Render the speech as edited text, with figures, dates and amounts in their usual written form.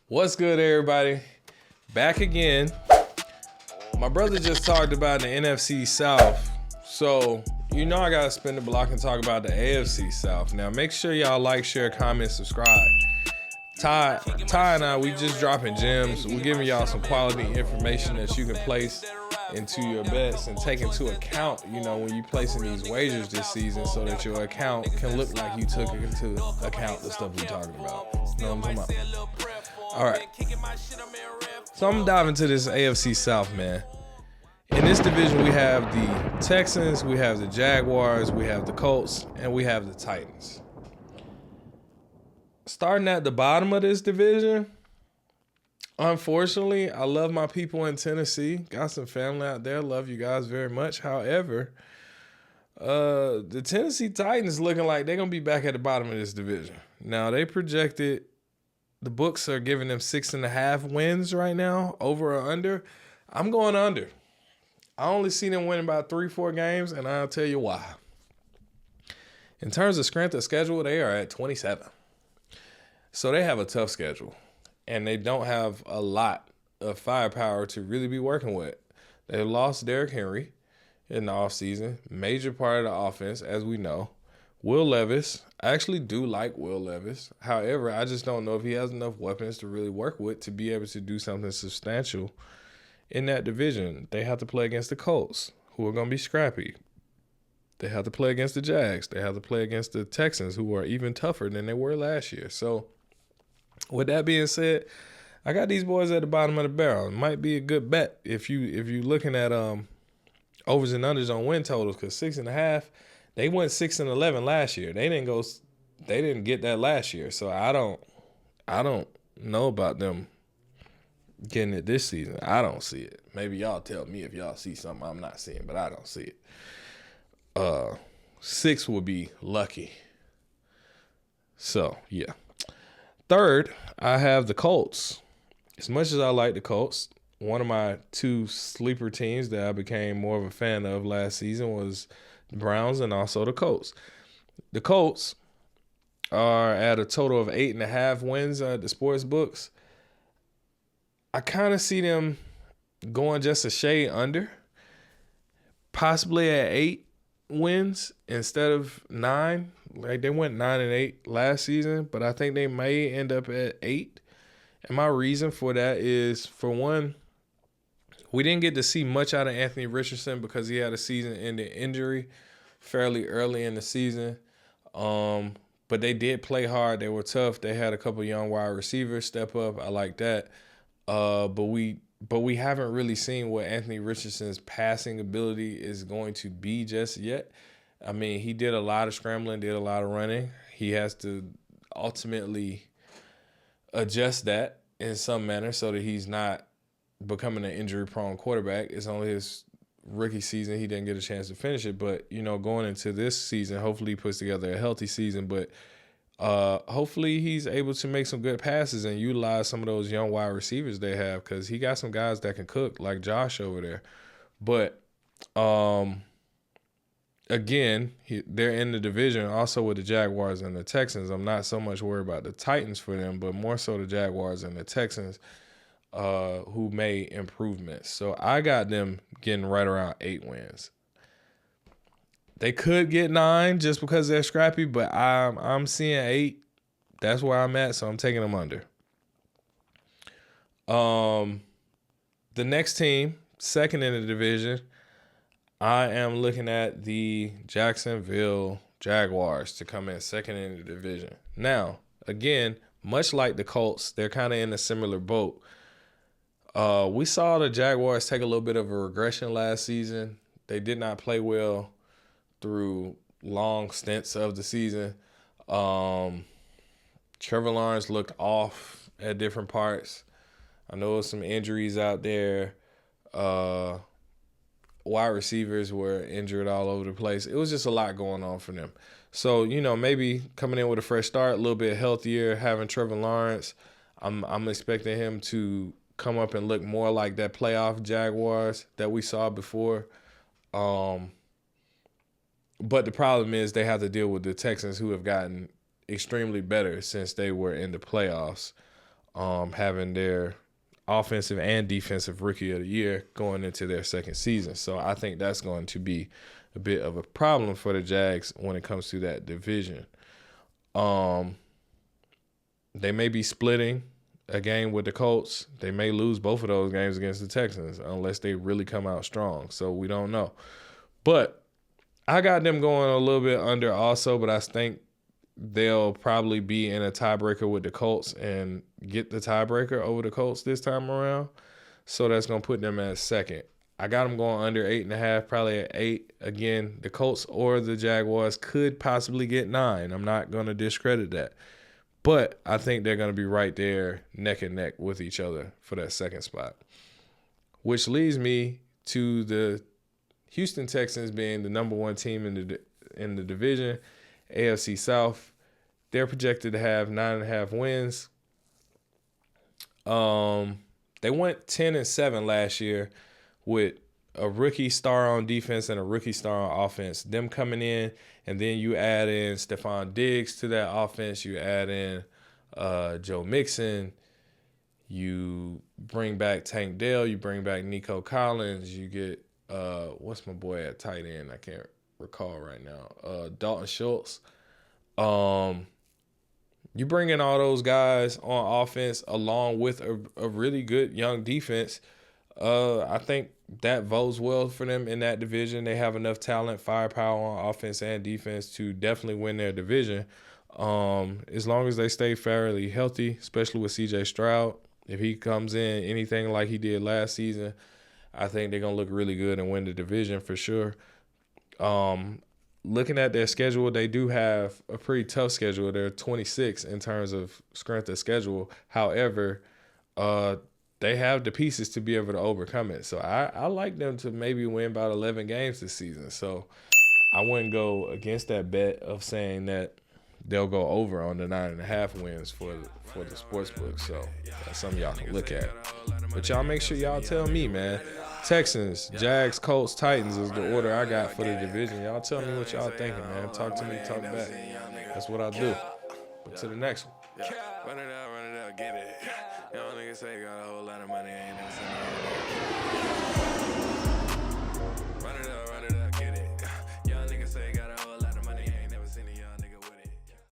What's good, everybody? Back again. My brother just talked about the NFC South. So, you know I gotta spin the block and talk about the AFC South. Now, make sure y'all like, share, comment, subscribe. Ty and I, we just dropping gems. We're giving y'all some quality information that you can place into your bets and take into account, when you placing these wagers this season so that your account can look like you took into account the stuff we're talking about. You know what I'm talking about? All right. So I'm diving into this AFC South, man. In this division, we have the Texans, we have the Jaguars, we have the Colts, and we have the Titans. Starting at the bottom of this division, unfortunately, I love my people in Tennessee. Got some family out there. Love you guys very much. However, the Tennessee Titans looking like they're going to be back at the bottom of this division. Now, they projected, the books are giving them 6.5 wins right now, over or under. I'm going under. I only see them winning about 3-4 games, and I'll tell you why. In terms of strength of schedule, they are at 27. So they have a tough schedule, and they don't have a lot of firepower to really be working with. They lost Derrick Henry in the offseason, major part of the offense, as we know. Will Levis, I actually do like Will Levis. However, I just don't know if he has enough weapons to really work with to be able to do something substantial in that division. They have to play against the Colts, who are going to be scrappy. They have to play against the Jags. They have to play against the Texans, who are even tougher than they were last year. So, with that being said, I got these boys at the bottom of the barrel. It might be a good bet if you're looking at overs and unders on win totals, because 6.5, they went 6-11 last year. They didn't get that last year. So I don't know about them getting it this season. I don't see it. Maybe y'all tell me if y'all see something I'm not seeing, but I don't see it. 6 would be lucky. So yeah. Third, I have the Colts. As much as I like the Colts, one of my 2 sleeper teams that I became more of a fan of last season was the Browns and also the Colts. The Colts are at a total of 8.5 wins at the sports books. I kind of see them going just a shade under, possibly at 8 wins instead of 9. Like, they went 9-8 last season, but I think they may end up at 8. And my reason for that is, for one, we didn't get to see much out of Anthony Richardson because he had a season-ending injury fairly early in the season. But they did play hard. They were tough. They had a couple young wide receivers step up. I like that. But we haven't really seen what Anthony Richardson's passing ability is going to be just yet. I mean, he did a lot of scrambling, did a lot of running. He has to ultimately adjust that in some manner so that he's not becoming an injury-prone quarterback. It's only his rookie season. He didn't get a chance to finish it. But, going into this season, hopefully he puts together a healthy season. But hopefully he's able to make some good passes and utilize some of those young wide receivers they have, because he got some guys that can cook, like Josh over there. But again, they're in the division also with the Jaguars and the Texans. I'm not so much worried about the Titans for them, but more so the Jaguars and the Texans, who made improvements. So I got them getting right around 8 wins. They could get 9 just because they're scrappy, but I'm seeing 8. That's where I'm at, so I'm taking them under. The next team, second in the division, I am looking at the Jacksonville Jaguars to come in second in the division. Now, again, much like the Colts, they're kind of in a similar boat. We saw the Jaguars take a little bit of a regression last season. They did not play well through long stints of the season. Trevor Lawrence looked off at different parts. I know there's some injuries out there. Wide receivers were injured all over the place. It was just a lot going on for them. So, maybe coming in with a fresh start, a little bit healthier, having Trevor Lawrence, I'm expecting him to come up and look more like that playoff Jaguars that we saw before. But the problem is they have to deal with the Texans, who have gotten extremely better since they were in the playoffs. having their offensive and defensive rookie of the year going into their second season. So I think that's going to be a bit of a problem for the Jags when it comes to that division. They may be splitting a game with the Colts. They may lose both of those games against the Texans unless they really come out strong. So we don't know. But I got them going a little bit under also, but I think they'll probably be in a tiebreaker with the Colts and get the tiebreaker over the Colts this time around. So that's going to put them at second. I got them going under 8.5, probably at 8. Again, the Colts or the Jaguars could possibly get 9. I'm not going to discredit that. But I think they're going to be right there neck and neck with each other for that second spot. Which leads me to the Houston Texans being the number 1 team in the division, AFC South. They're projected to have 9.5 wins. They went 10-7 last year with a rookie star on defense and a rookie star on offense. Them coming in, and then you add in Stephon Diggs to that offense. You add in Joe Mixon. You bring back Tank Dell. You bring back Nico Collins. You get what's my boy at tight end? I can't recall right now. Dalton Schultz. You bring in all those guys on offense along with a really good young defense. I think that bodes well for them in that division. They have enough talent, firepower on offense and defense to definitely win their division. As long as they stay fairly healthy, especially with C.J. Stroud. If he comes in anything like he did last season, I think they're going to look really good and win the division for sure. Looking at their schedule, they do have a pretty tough schedule. They're 26 in terms of strength of schedule. However, they have the pieces to be able to overcome it. So I like them to maybe win about 11 games this season. So I wouldn't go against that bet of saying that they'll go over on the 9.5 wins for the sports book. So that's something y'all can look at. But y'all make sure y'all tell me, man. Texans, Jags, Colts, Titans is the order I got for the division. Y'all tell me what y'all thinking, man. Talk to me, talk back. That's what I do. But to the next one. Run it out, get it. Y'all niggas say got a whole lot of money, ain't never seen